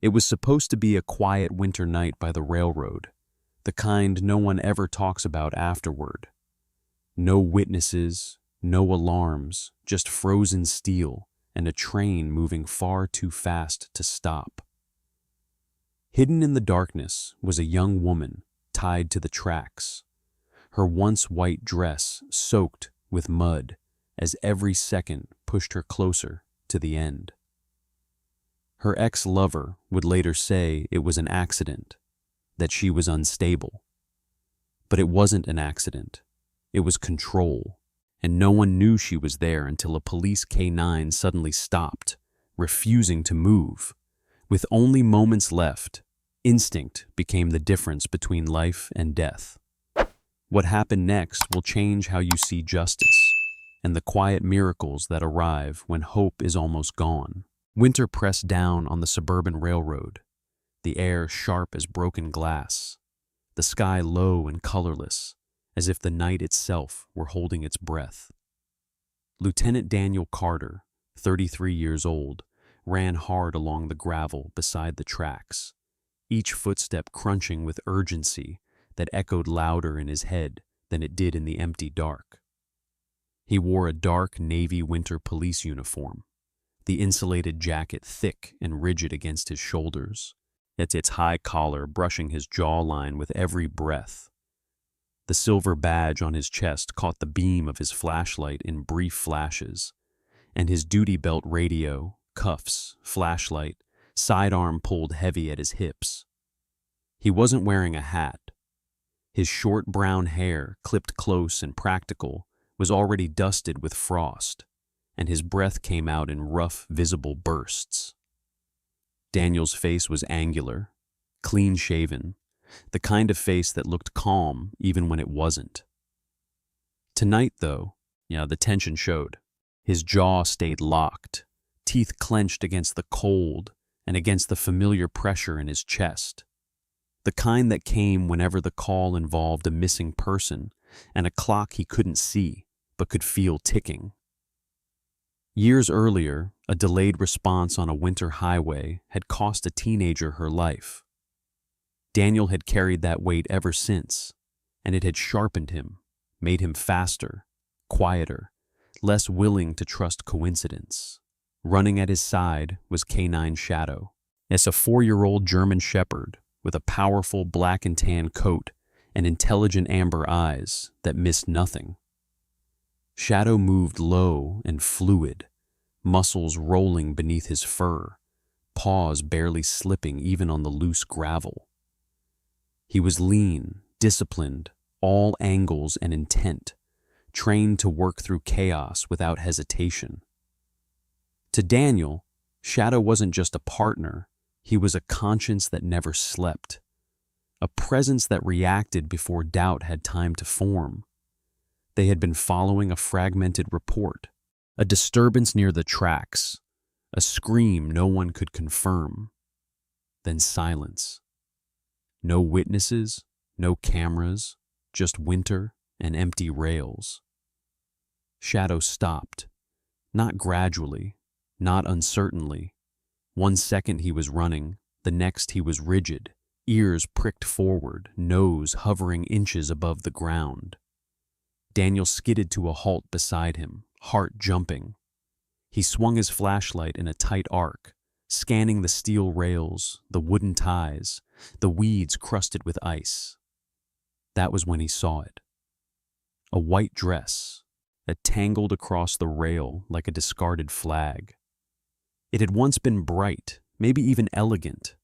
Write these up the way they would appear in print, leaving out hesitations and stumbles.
It was supposed to be a quiet winter night by the railroad, the kind no one ever talks about afterward. No witnesses, no alarms, just frozen steel and a train moving far too fast to stop. Hidden in the darkness was a young woman tied to the tracks, her once white dress soaked with mud as every second pushed her closer to the end. Her ex-lover would later say it was an accident, that she was unstable. But it wasn't an accident. It was control, and no one knew she was there until a police K9 suddenly stopped, refusing to move. With only moments left, instinct became the difference between life and death. What happened next will change how you see justice and the quiet miracles that arrive when hope is almost gone. Winter pressed down on the suburban railroad, the air sharp as broken glass, the sky low and colorless, as if the night itself were holding its breath. Lieutenant Daniel Carter, 33 years old, ran hard along the gravel beside the tracks, each footstep crunching with urgency that echoed louder in his head than it did in the empty dark. He wore a dark navy winter police uniform, the insulated jacket thick and rigid against his shoulders, its high collar brushing his jawline with every breath. The silver badge on his chest caught the beam of his flashlight in brief flashes, and his duty belt radio, cuffs, flashlight, sidearm pulled heavy at his hips. He wasn't wearing a hat. His short brown hair, clipped close and practical, was already dusted with frost, and his breath came out in rough, visible bursts. Daniel's face was angular, clean-shaven, the kind of face that looked calm even when it wasn't. Tonight, though, the tension showed. His jaw stayed locked, teeth clenched against the cold and against the familiar pressure in his chest. The kind that came whenever the call involved a missing person and a clock he couldn't see but could feel ticking. Years earlier, a delayed response on a winter highway had cost a teenager her life. Daniel had carried that weight ever since, and it had sharpened him, made him faster, quieter, less willing to trust coincidence. Running at his side was K9 Shadow, as a 4-year-old German shepherd with a powerful black and tan coat and intelligent amber eyes that missed nothing. Shadow moved low and fluid, muscles rolling beneath his fur, paws barely slipping even on the loose gravel. He was lean, disciplined, all angles and intent, trained to work through chaos without hesitation. To Daniel, Shadow wasn't just a partner, he was a conscience that never slept, a presence that reacted before doubt had time to form. They had been following a fragmented report, a disturbance near the tracks, a scream no one could confirm. Then silence. No witnesses, no cameras, just winter and empty rails. Shadow stopped, not gradually, not uncertainly. 1 second he was running, the next he was rigid, ears pricked forward, nose hovering inches above the ground. Daniel skidded to a halt beside him, heart jumping. He swung his flashlight in a tight arc, scanning the steel rails, the wooden ties, the weeds crusted with ice. That was when he saw it. A white dress, that tangled across the rail like a discarded flag. It had once been bright, maybe even elegant.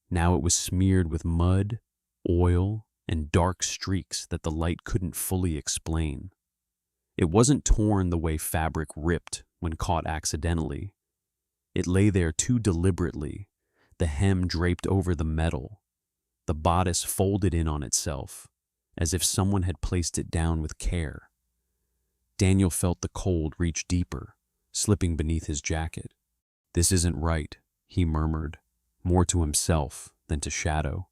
Now it was smeared with mud, oil, and dark streaks that the light couldn't fully explain. It wasn't torn the way fabric ripped when caught accidentally. It lay there too deliberately, the hem draped over the metal, the bodice folded in on itself, as if someone had placed it down with care. Daniel felt the cold reach deeper, slipping beneath his jacket. "This isn't right," he murmured, more to himself than to Shadow.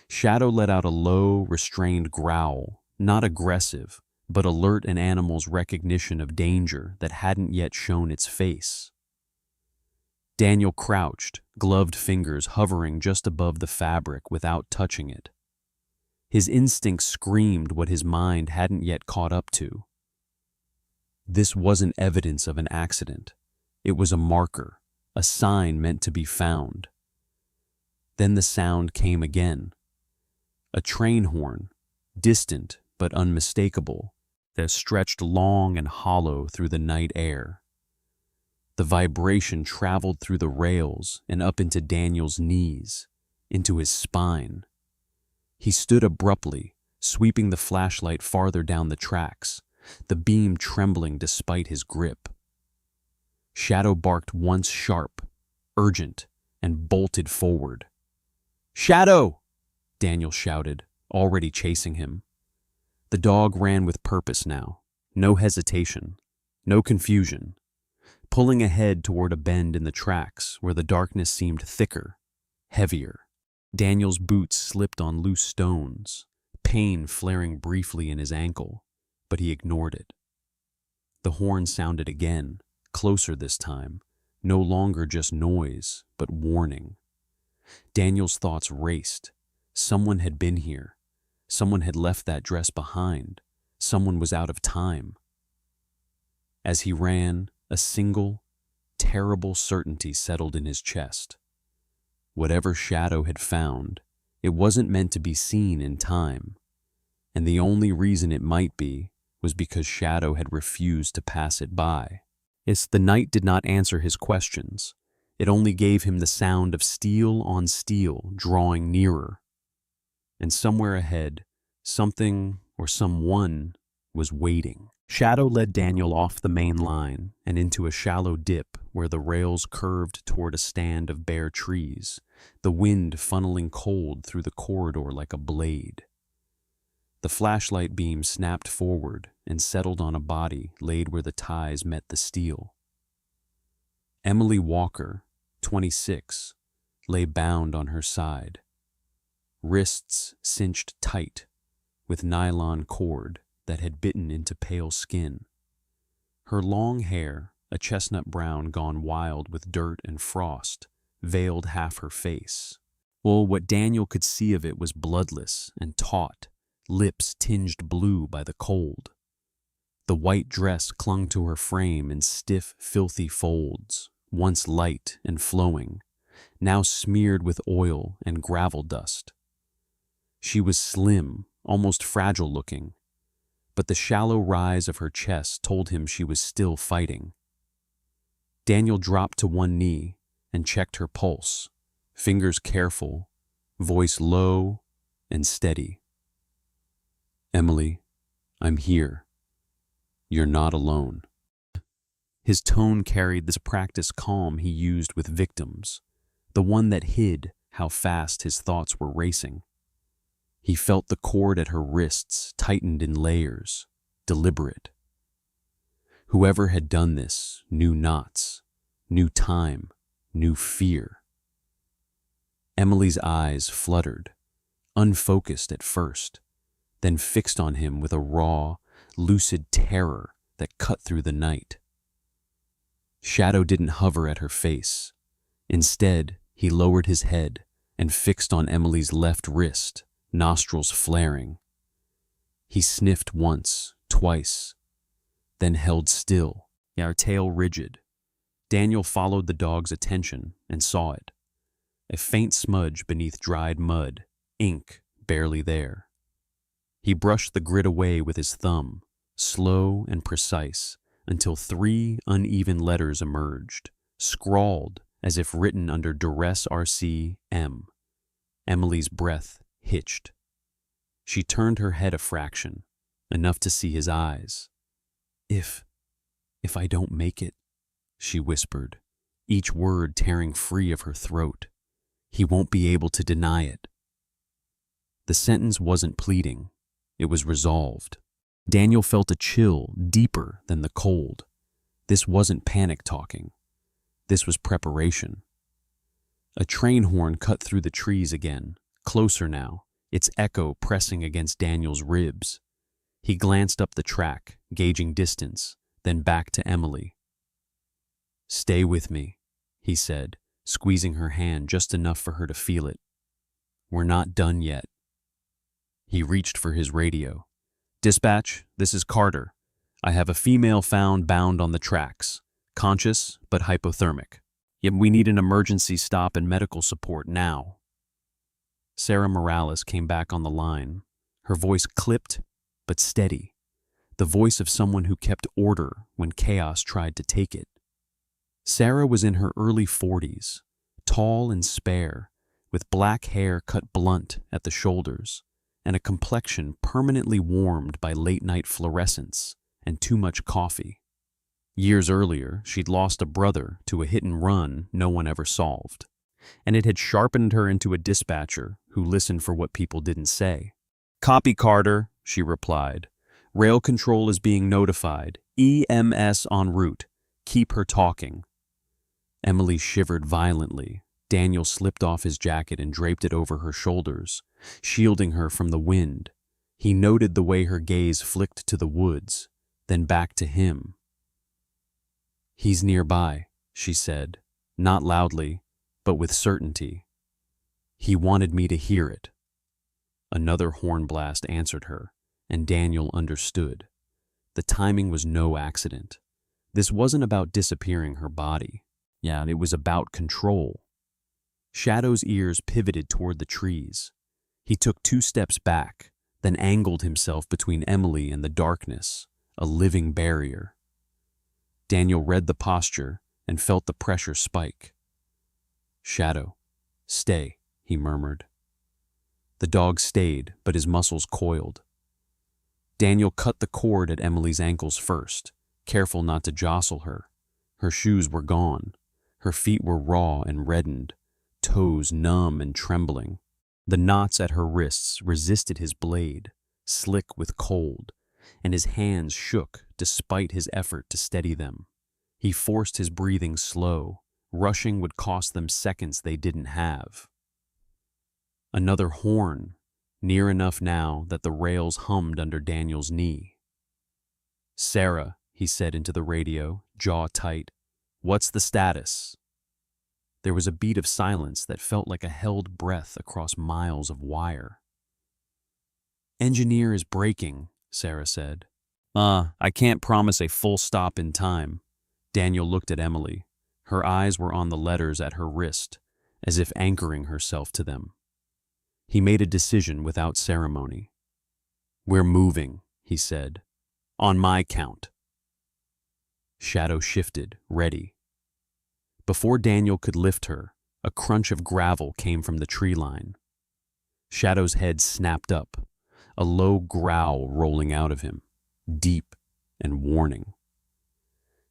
Shadow let out a low, restrained growl, not aggressive, but alert an animal's recognition of danger that hadn't yet shown its face. Daniel crouched, gloved fingers hovering just above the fabric without touching it. His instincts screamed what his mind hadn't yet caught up to. This wasn't evidence of an accident. It was a marker, a sign meant to be found. Then the sound came again. A train horn, distant but unmistakable, that stretched long and hollow through the night air. The vibration traveled through the rails and up into Daniel's knees, into his spine. He stood abruptly, sweeping the flashlight farther down the tracks, the beam trembling despite his grip. Shadow barked once sharp, urgent, and bolted forward. "Shadow!" Daniel shouted, already chasing him. The dog ran with purpose now, no hesitation, no confusion, pulling ahead toward a bend in the tracks where the darkness seemed thicker, heavier. Daniel's boots slipped on loose stones, pain flaring briefly in his ankle, but he ignored it. The horn sounded again, closer this time, no longer just noise, but warning. Daniel's thoughts raced. Someone had been here. Someone had left that dress behind. Someone was out of time. As he ran, a single, terrible certainty settled in his chest. Whatever Shadow had found, it wasn't meant to be seen in time, and the only reason it might be was because Shadow had refused to pass it by. The night did not answer his questions. It only gave him the sound of steel on steel drawing nearer. And somewhere ahead, something or someone was waiting. Shadow led Daniel off the main line and into a shallow dip where the rails curved toward a stand of bare trees, the wind funneling cold through the corridor like a blade. The flashlight beam snapped forward and settled on a body laid where the ties met the steel. Emily Walker, 26, lay bound on her side, wrists cinched tight with nylon cord that had bitten into pale skin. Her long hair, a chestnut brown gone wild with dirt and frost, veiled half her face. Well, what Daniel could see of it was bloodless and taut, lips tinged blue by the cold. The white dress clung to her frame in stiff, filthy folds, once light and flowing, now smeared with oil and gravel dust. She was slim, almost fragile-looking, but the shallow rise of her chest told him she was still fighting. Daniel dropped to one knee and checked her pulse, fingers careful, voice low and steady. "Emily, I'm here. You're not alone." His tone carried this practiced calm he used with victims, the one that hid how fast his thoughts were racing. He felt the cord at her wrists tightened in layers, deliberate. Whoever had done this knew knots, knew time, knew fear. Emily's eyes fluttered, unfocused at first, then fixed on him with a raw, lucid terror that cut through the night. Shadow didn't hover at her face. Instead, he lowered his head and fixed on Emily's left wrist, nostrils flaring. He sniffed once, twice, then held still, our tail rigid. Daniel followed the dog's attention and saw it. A faint smudge beneath dried mud, ink barely there. He brushed the grit away with his thumb, slow and precise, until 3 uneven letters emerged, scrawled as if written under duress RCM. Emily's breath hitched. She turned her head a fraction, enough to see his eyes. If I don't make it," she whispered, each word tearing free of her throat. "He won't be able to deny it." The sentence wasn't pleading. It was resolved. Daniel felt a chill deeper than the cold. This wasn't panic talking. This was preparation. A train horn cut through the trees again, closer now, its echo pressing against Daniel's ribs. He glanced up the track, gauging distance, then back to Emily. "Stay with me," he said, squeezing her hand just enough for her to feel it. "We're not done yet." He reached for his radio. "Dispatch, this is Carter. I have a female found bound on the tracks, conscious but hypothermic. Yet we need an emergency stop and medical support now." Sarah Morales came back on the line, her voice clipped but steady, the voice of someone who kept order when chaos tried to take it. Sarah was in her early 40s, tall and spare, with black hair cut blunt at the shoulders, and a complexion permanently warmed by late-night fluorescence and too much coffee. Years earlier, she'd lost a brother to a hit-and-run no one ever solved, and it had sharpened her into a dispatcher who listened for what people didn't say. "Copy, Carter," she replied. "Rail control is being notified. EMS en route. Keep her talking." Emily shivered violently. Daniel slipped off his jacket and draped it over her shoulders, shielding her from the wind. He noted the way her gaze flicked to the woods, then back to him. "He's nearby," she said, not loudly, but with certainty. "He wanted me to hear it." Another horn blast answered her, and Daniel understood. The timing was no accident. This wasn't about disappearing her body. Yeah, it was about control. Shadow's ears pivoted toward the trees. He took 2 steps back, then angled himself between Emily and the darkness, a living barrier. Daniel read the posture and felt the pressure spike. "Shadow, stay," he murmured. The dog stayed, but his muscles coiled. Daniel cut the cord at Emily's ankles first, careful not to jostle her. Her shoes were gone. Her feet were raw and reddened, toes numb and trembling. The knots at her wrists resisted his blade, slick with cold, and his hands shook despite his effort to steady them. He forced his breathing slow. Rushing would cost them seconds they didn't have. Another horn, near enough now that the rails hummed under Daniel's knee. "Sarah," he said into the radio, jaw tight. "What's the status?" There was a beat of silence that felt like a held breath across miles of wire. "Engineer is braking," Sarah said. I can't promise a full stop in time." Daniel looked at Emily. Her eyes were on the letters at her wrist, as if anchoring herself to them. He made a decision without ceremony. "We're moving," he said. "On my count." Shadow shifted, ready. Before Daniel could lift her, a crunch of gravel came from the tree line. Shadow's head snapped up, a low growl rolling out of him, deep and warning.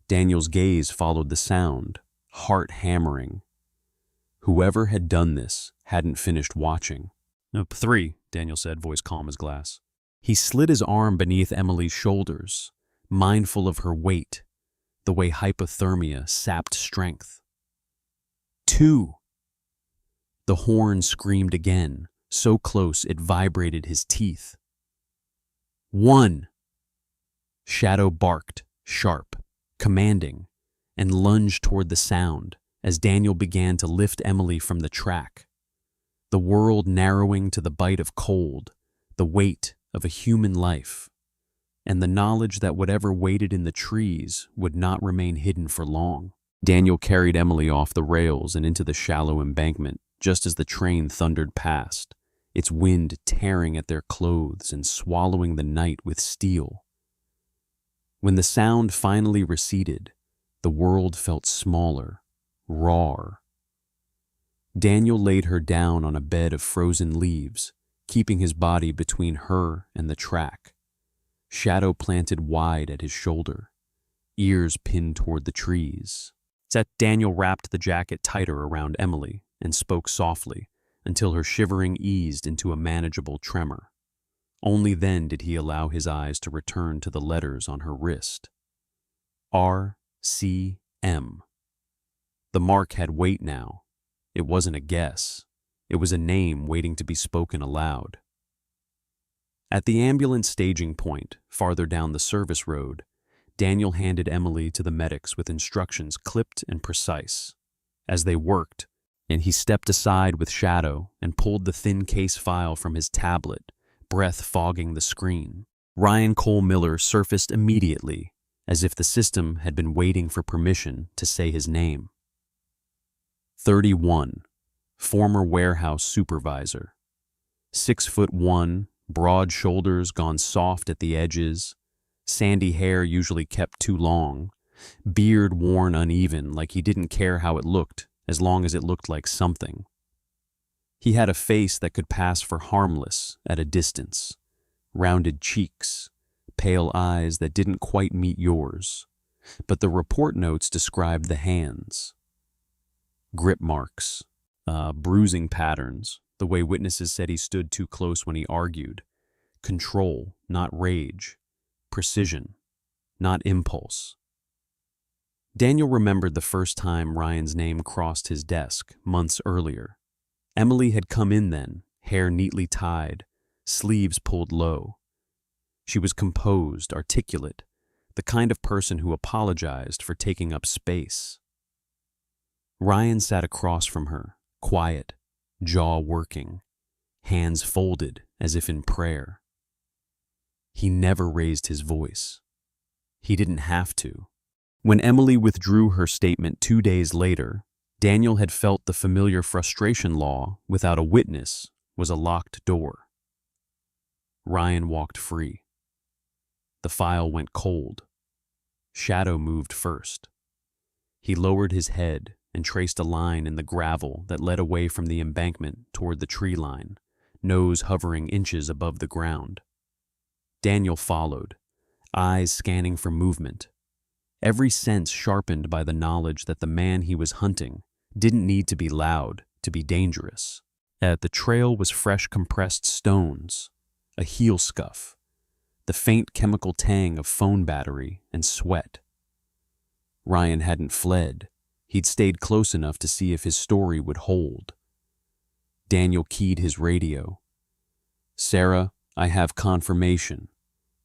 Daniel's gaze followed the sound, heart hammering. Whoever had done this hadn't finished watching. "Nope, 3, Daniel said, voice calm as glass. He slid his arm beneath Emily's shoulders, mindful of her weight, the way hypothermia sapped strength. 2. The horn screamed again, so close it vibrated his teeth. 1. Shadow barked, sharp, commanding, and lunged toward the sound as Daniel began to lift Emily from the track. The world narrowing to the bite of cold, the weight of a human life, and the knowledge that whatever waited in the trees would not remain hidden for long. Daniel carried Emily off the rails and into the shallow embankment just as the train thundered past, its wind tearing at their clothes and swallowing the night with steel. When the sound finally receded, the world felt smaller, rawer. Daniel laid her down on a bed of frozen leaves, keeping his body between her and the track. Shadow planted wide at his shoulder, ears pinned toward the trees. Daniel wrapped the jacket tighter around Emily and spoke softly until her shivering eased into a manageable tremor. Only then did he allow his eyes to return to the letters on her wrist. RCM. The mark had weight now. It wasn't a guess. It was a name waiting to be spoken aloud. At the ambulance staging point, farther down the service road, Daniel handed Emily to the medics with instructions clipped and precise. as they worked, and he stepped aside with Shadow and pulled the thin case file from his tablet, breath fogging the screen. Ryan Cole Miller surfaced immediately, as if the system had been waiting for permission to say his name. 31. Former warehouse supervisor. 6'1", broad shoulders gone soft at the edges, sandy hair usually kept too long, beard worn uneven like he didn't care how it looked as long as it looked like something. He had a face that could pass for harmless at a distance, rounded cheeks, pale eyes that didn't quite meet yours, but the report notes described the hands. Grip marks, bruising patterns, the way witnesses said he stood too close when he argued. Control, not rage. Precision, not impulse. Daniel remembered the first time Ryan's name crossed his desk, months earlier. Emily had come in then, hair neatly tied, sleeves pulled low. She was composed, articulate, the kind of person who apologized for taking up space. Ryan sat across from her, quiet, jaw working, hands folded as if in prayer. He never raised his voice. He didn't have to. When Emily withdrew her statement 2 days later, Daniel had felt the familiar frustration law without a witness was a locked door. Ryan walked free. The file went cold. Shadow moved first. He lowered his head and traced a line in the gravel that led away from the embankment toward the tree line, nose hovering inches above the ground. Daniel followed, eyes scanning for movement, every sense sharpened by the knowledge that the man he was hunting didn't need to be loud to be dangerous. The trail was fresh compressed stones, a heel scuff, the faint chemical tang of phone battery and sweat. Ryan hadn't fled. He'd stayed close enough to see if his story would hold. Daniel keyed his radio. "Sarah, I have confirmation.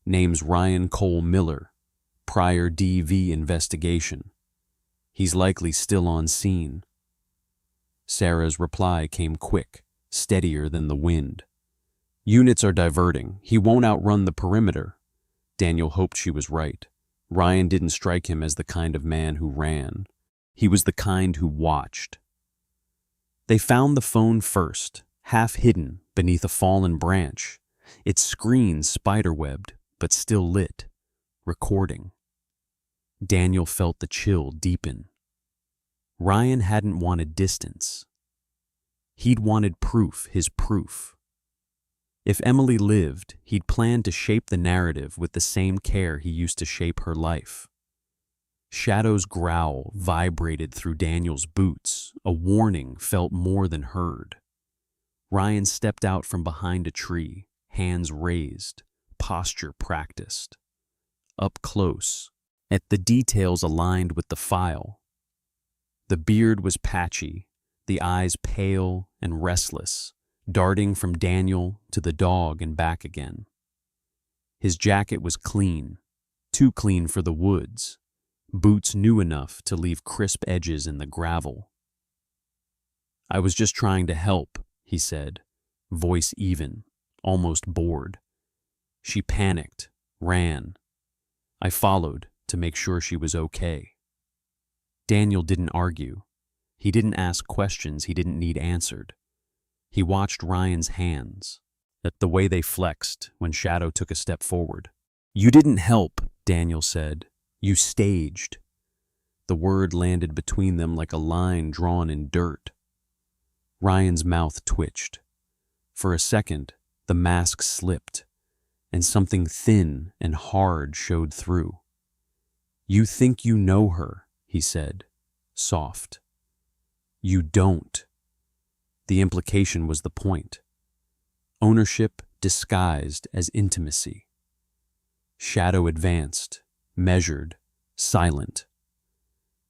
Name's Ryan Cole Miller. Prior DV investigation. He's likely still on scene." Sarah's reply came quick, steadier than the wind. "Units are diverting. He won't outrun the perimeter." Daniel hoped she was right. Ryan didn't strike him as the kind of man who ran. He was the kind who watched. They found the phone first, half hidden beneath a fallen branch, its screen spiderwebbed but still lit, recording. Daniel felt the chill deepen. Ryan hadn't wanted distance. He'd wanted proof, his proof. If Emily lived, he'd planned to shape the narrative with the same care he used to shape her life. Shadow's growl vibrated through Daniel's boots, a warning felt more than heard. Ryan stepped out from behind a tree, hands raised, posture practiced. Up close, at the details aligned with the file. The beard was patchy, the eyes pale and restless, darting from Daniel to the dog and back again. His jacket was clean, too clean for the woods, boots new enough to leave crisp edges in the gravel. "I was just trying to help," he said, voice even, almost bored. She panicked, ran. I followed to make sure she was okay. Daniel didn't argue. He didn't ask questions he didn't need answered. He watched Ryan's hands, the way they flexed when Shadow took a step forward. "You didn't help," Daniel said. "You staged." The word landed between them like a line drawn in dirt. Ryan's mouth twitched. For a second, the mask slipped, and something thin and hard showed through. "You think you know her," he said, soft. "You don't." The implication was the point. Ownership disguised as intimacy. Shadow advanced, measured, silent.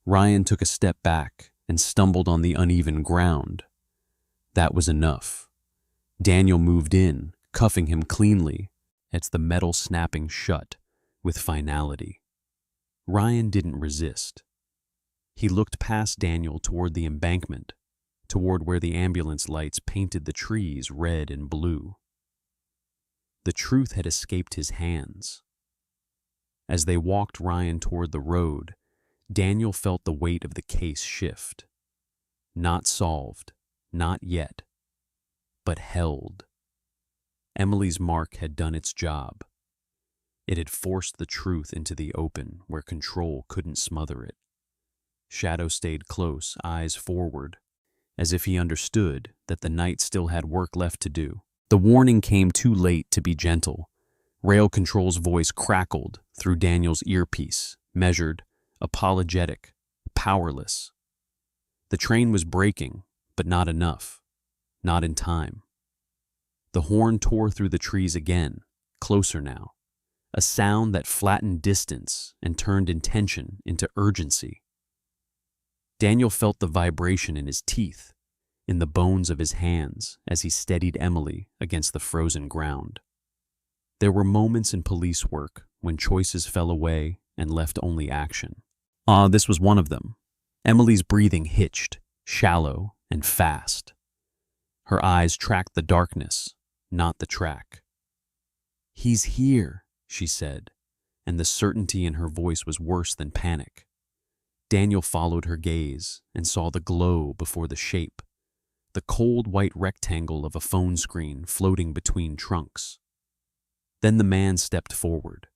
Ryan took a step back and stumbled on the uneven ground. That was enough. Daniel moved in, cuffing him cleanly, the metal snapping shut with finality. Ryan didn't resist. He looked past Daniel toward the embankment, toward where the ambulance lights painted the trees red and blue. The truth had escaped his hands. As they walked Ryan toward the road, Daniel felt the weight of the case shift. Not solved, not yet, but held. Emily's mark had done its job. It had forced the truth into the open where control couldn't smother it. Shadow stayed close, eyes forward, as if he understood that the night still had work left to do. The warning came too late to be gentle. Rail Control's voice crackled through Daniel's earpiece, measured, apologetic, powerless. The train was braking, but not enough. Not in time. The horn tore through the trees again, closer now. A sound that flattened distance and turned intention into urgency. Daniel felt the vibration in his teeth, in the bones of his hands as he steadied Emily against the frozen ground. There were moments in police work when choices fell away and left only action. This was one of them. Emily's breathing hitched, shallow and fast. Her eyes tracked the darkness, not the track. "He's here," she said, and the certainty in her voice was worse than panic. Daniel followed her gaze and saw the glow before the shape, the cold white rectangle of a phone screen floating between trunks. Then the man stepped forward.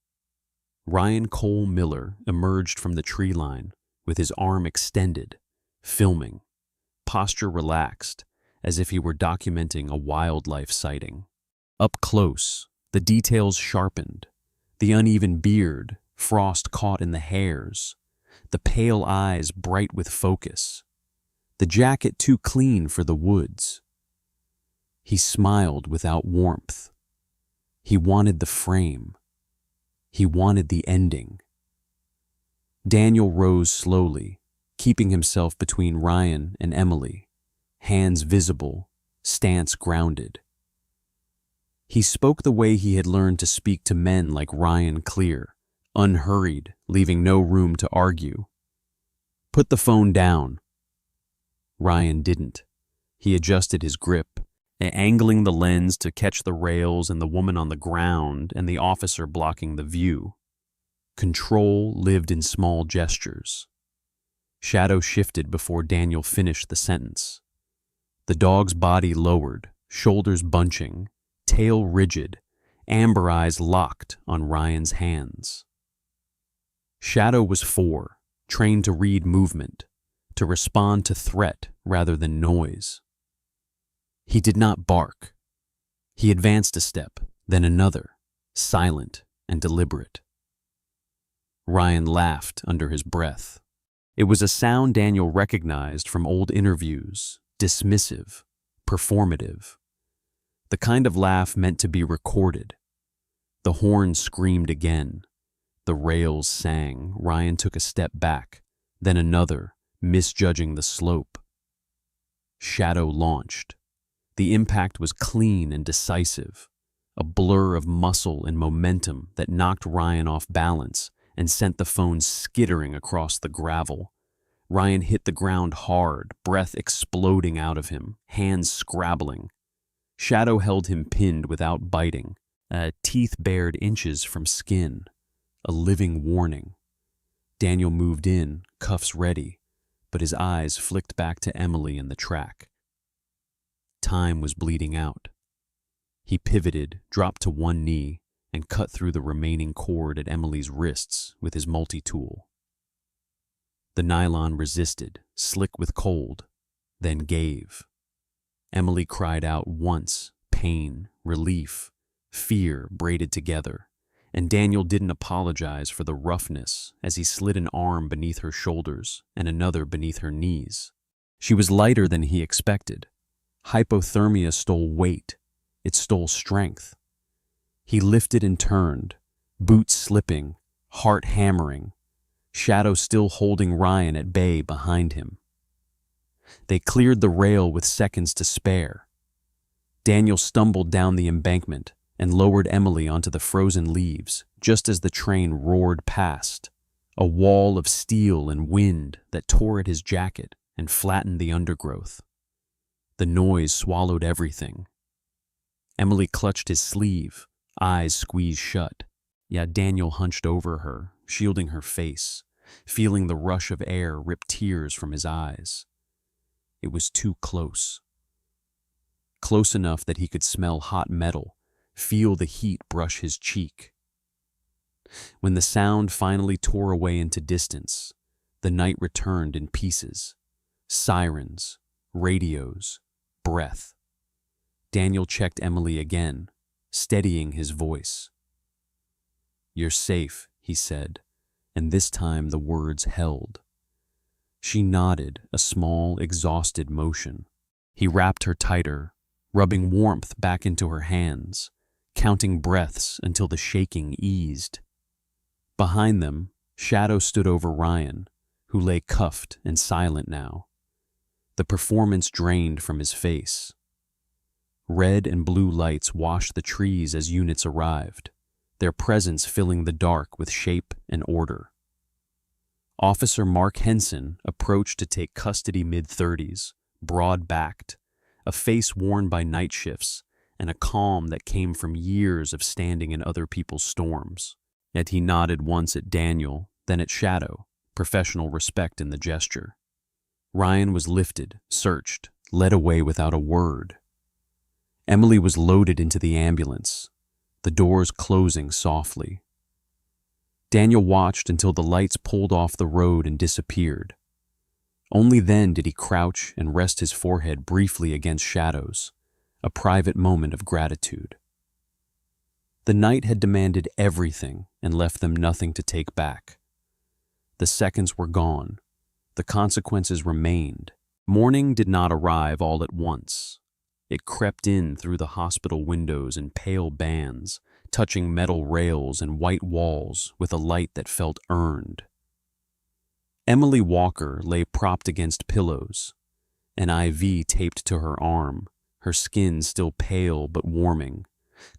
Ryan Cole Miller emerged from the tree line with his arm extended, filming, posture relaxed, as if he were documenting a wildlife sighting. Up close, the details sharpened, the uneven beard, frost caught in the hairs, the pale eyes bright with focus, the jacket too clean for the woods. He smiled without warmth. He wanted the frame. He wanted the ending. Daniel rose slowly, keeping himself between Ryan and Emily, hands visible, stance grounded. He spoke the way he had learned to speak to men like Ryan Clear, unhurried, leaving no room to argue. "Put the phone down." Ryan didn't. He adjusted his grip, angling the lens to catch the rails and the woman on the ground and the officer blocking the view. Control lived in small gestures. Shadow shifted before Daniel finished the sentence. The dog's body lowered, shoulders bunching, tail rigid, amber eyes locked on Ryan's hands. Shadow was 4, trained to read movement, to respond to threat rather than noise. He did not bark. He advanced a step, then another, silent and deliberate. Ryan laughed under his breath. It was a sound Daniel recognized from old interviews, dismissive, performative. The kind of laugh meant to be recorded. The horn screamed again. The rails sang. Ryan took a step back, then another, misjudging the slope. Shadow launched. The impact was clean and decisive, a blur of muscle and momentum that knocked Ryan off balance and sent the phone skittering across the gravel. Ryan hit the ground hard, breath exploding out of him, hands scrabbling. Shadow held him pinned without biting, teeth bared inches from skin, a living warning. Daniel moved in, cuffs ready, but his eyes flicked back to Emily and the track. Time was bleeding out. He pivoted, dropped to one knee, and cut through the remaining cord at Emily's wrists with his multi-tool. The nylon resisted, slick with cold, then gave. Emily cried out once, pain, relief, fear braided together, and Daniel didn't apologize for the roughness as he slid an arm beneath her shoulders and another beneath her knees. She was lighter than he expected. Hypothermia stole weight. It stole strength. He lifted and turned, boots slipping, heart hammering, Shadow still holding Ryan at bay behind him. They cleared the rail with seconds to spare. Daniel stumbled down the embankment and lowered Emily onto the frozen leaves just as the train roared past, a wall of steel and wind that tore at his jacket and flattened the undergrowth. The noise swallowed everything. Emily clutched his sleeve, eyes squeezed shut. Yeah, Daniel hunched over her, shielding her face, feeling the rush of air rip tears from his eyes. It was too close. Close enough that he could smell hot metal, feel the heat brush his cheek. When the sound finally tore away into distance, the night returned in pieces. Sirens, radios, breath. Daniel checked Emily again, steadying his voice. "You're safe," he said, and this time the words held. She nodded, a small, exhausted motion. He wrapped her tighter, rubbing warmth back into her hands, counting breaths until the shaking eased. Behind them, Shadow stood over Ryan, who lay cuffed and silent now. The performance drained from his face. Red and blue lights washed the trees as units arrived, their presence filling the dark with shape and order. Officer Mark Henson approached to take custody mid-30s, broad-backed, a face worn by night shifts, and a calm that came from years of standing in other people's storms. Yet he nodded once at Daniel, then at Shadow, professional respect in the gesture. Ryan was lifted, searched, led away without a word. Emily was loaded into the ambulance, the doors closing softly. Daniel watched until the lights pulled off the road and disappeared. Only then did he crouch and rest his forehead briefly against Shadow's, a private moment of gratitude. The night had demanded everything and left them nothing to take back. The seconds were gone. The consequences remained. Morning did not arrive all at once. It crept in through the hospital windows in pale bands, touching metal rails and white walls with a light that felt earned. Emily Walker lay propped against pillows, an IV taped to her arm, her skin still pale but warming,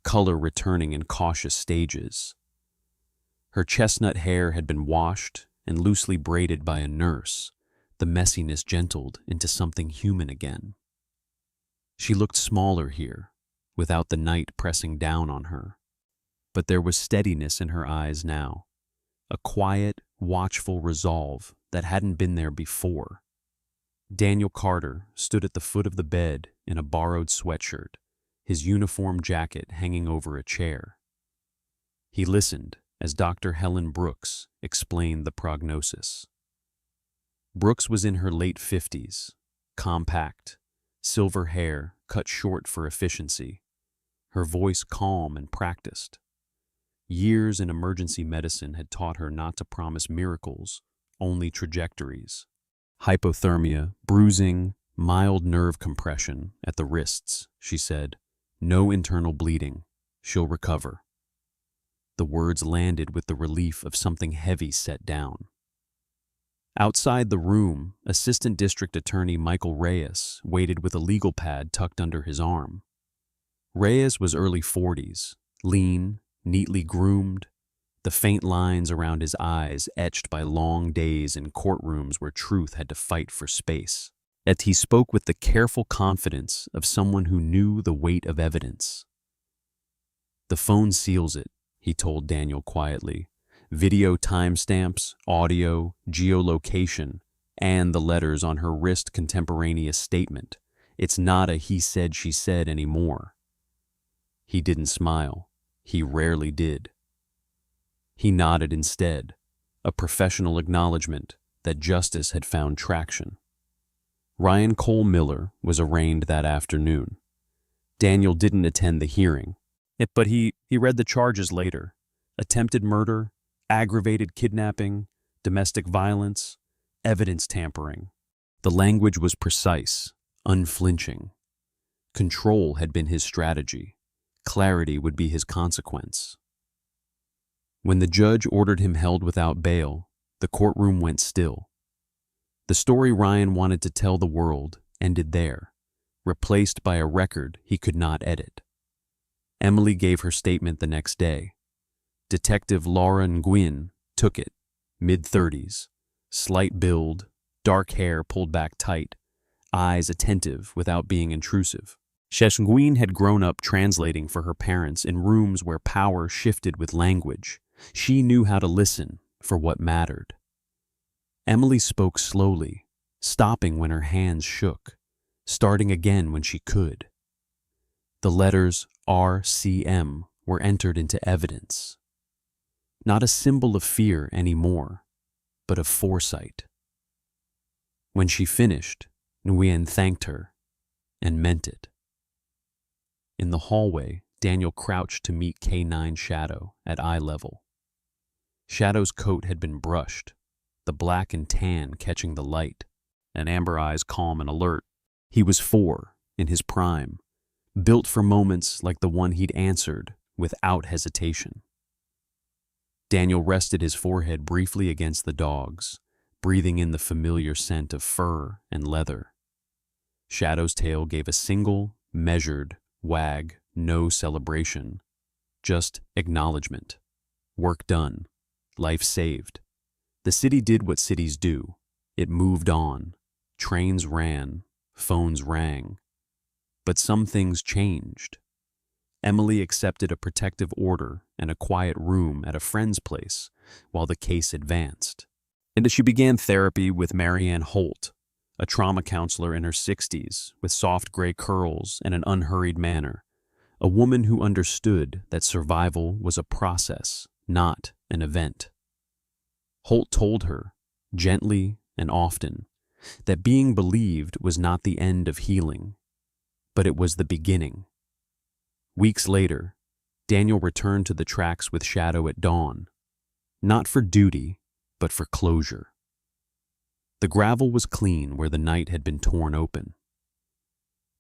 color returning in cautious stages. Her chestnut hair had been washed and loosely braided by a nurse, the messiness gentled into something human again. She looked smaller here, without the night pressing down on her. But there was steadiness in her eyes now, a quiet, watchful resolve that hadn't been there before. Daniel Carter stood at the foot of the bed in a borrowed sweatshirt, his uniform jacket hanging over a chair. He listened as Dr. Helen Brooks explained the prognosis. Brooks was in her late 50s, compact, silver hair cut short for efficiency, her voice calm and practiced. Years in emergency medicine had taught her not to promise miracles, only trajectories. Hypothermia, bruising, mild nerve compression at the wrists, she said. No internal bleeding. She'll recover. The words landed with the relief of something heavy set down. Outside the room, Assistant District Attorney Michael Reyes waited with a legal pad tucked under his arm. Reyes was early 40s, lean, neatly groomed, the faint lines around his eyes etched by long days in courtrooms where truth had to fight for space. Yet he spoke with the careful confidence of someone who knew the weight of evidence. "The phone seals it," he told Daniel quietly. "Video timestamps, audio, geolocation, and the letters on her wrist contemporaneous statement. It's not a he said, she said anymore." He didn't smile. He rarely did. He nodded instead, a professional acknowledgement that justice had found traction. Ryan Cole Miller was arraigned that afternoon. Daniel didn't attend the hearing, but he read the charges later. Attempted murder, aggravated kidnapping, domestic violence, evidence tampering. The language was precise, unflinching. Control had been his strategy. Clarity would be his consequence. When the judge ordered him held without bail, the courtroom went still. The story Ryan wanted to tell the world ended there, replaced by a record he could not edit. Emily gave her statement the next day. Detective Laura Nguyen took it, mid-30s, slight build, dark hair pulled back tight, eyes attentive without being intrusive. Shesnguin had grown up translating for her parents in rooms where power shifted with language. She knew how to listen for what mattered. Emily spoke slowly, stopping when her hands shook, starting again when she could. The letters RCM were entered into evidence. Not a symbol of fear anymore, but of foresight. When she finished, Nguyen thanked her and meant it. In the hallway, Daniel crouched to meet K9 Shadow at eye level. Shadow's coat had been brushed, the black and tan catching the light, and Amber eyes calm and alert. He was 4, in his prime, built for moments like the one he'd answered without hesitation. Daniel rested his forehead briefly against the dog's, breathing in the familiar scent of fur and leather. Shadow's tail gave a single, measured wag, no celebration, just acknowledgement. Work done. Life saved. The city did what cities do. It moved on. Trains ran. Phones rang. But some things changed. Emily accepted a protective order and a quiet room at a friend's place while the case advanced. And she began therapy with Marianne Holt, a trauma counselor in her 60s with soft gray curls and an unhurried manner, a woman who understood that survival was a process, not an event. Holt told her, gently and often, that being believed was not the end of healing, but it was the beginning. Weeks later, Daniel returned to the tracks with Shadow at dawn, not for duty, but for closure. The gravel was clean where the night had been torn open.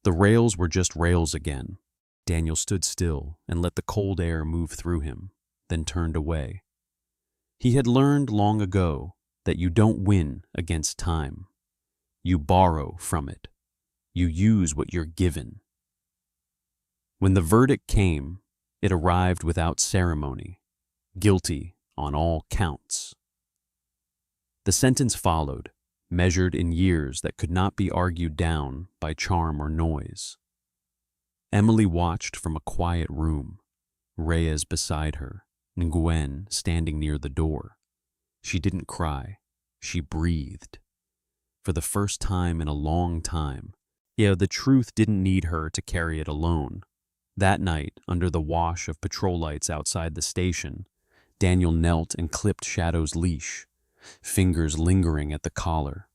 The rails were just rails again. Daniel stood still and let the cold air move through him, then turned away. He had learned long ago that you don't win against time. You borrow from it. You use what you're given. When the verdict came, it arrived without ceremony, guilty on all counts. The sentence followed, measured in years that could not be argued down by charm or noise. Emily watched from a quiet room, Reyes beside her, Nguyen standing near the door. She didn't cry. She breathed. For the first time in a long time. Yeah, the truth didn't need her to carry it alone. That night, under the wash of patrol lights outside the station, Daniel knelt and clipped Shadow's leash, fingers lingering at the collar.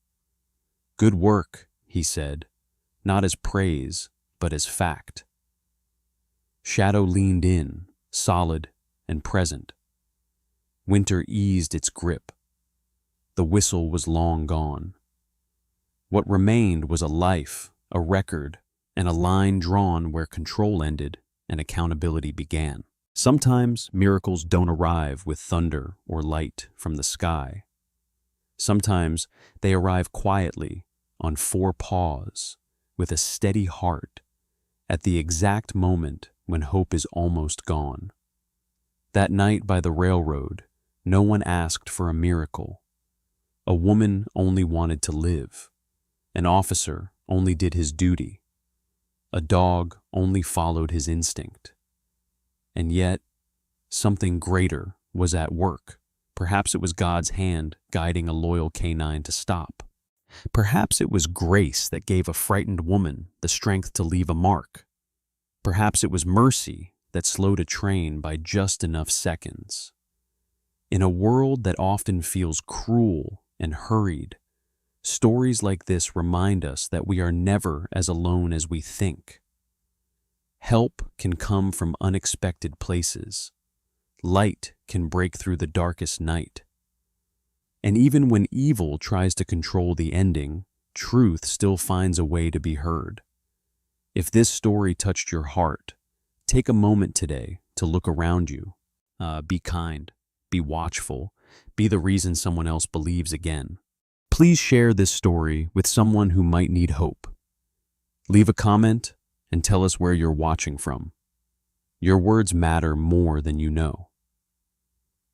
"Good work," he said, not as praise, but as fact. Shadow leaned in, solid and present. Winter eased its grip. The whistle was long gone. What remained was a life, a record, and a line drawn where control ended and accountability began. Sometimes miracles don't arrive with thunder or light from the sky. Sometimes they arrive quietly, on 4 paws, with a steady heart, at the exact moment when hope is almost gone. That night by the railroad, no one asked for a miracle. A woman only wanted to live. An officer only did his duty. A dog only followed his instinct. And yet, something greater was at work. Perhaps it was God's hand guiding a loyal canine to stop. Perhaps it was grace that gave a frightened woman the strength to leave a mark. Perhaps it was mercy that slowed a train by just enough seconds. In a world that often feels cruel and hurried, stories like this remind us that we are never as alone as we think. Help can come from unexpected places. Light can break through the darkest night. And even when evil tries to control the ending, truth still finds a way to be heard. If this story touched your heart, take a moment today to look around you. Be kind, be watchful, be the reason someone else believes again. Please share this story with someone who might need hope. Leave a comment and tell us where you're watching from. Your words matter more than you know.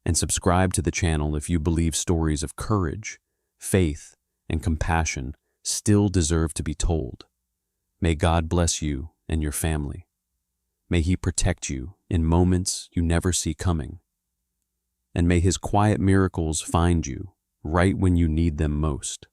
and subscribe to the channel if you believe stories of courage, faith, and compassion still deserve to be told. May God bless you and your family. May He protect you in moments you never see coming. And may His quiet miracles find you right when you need them most.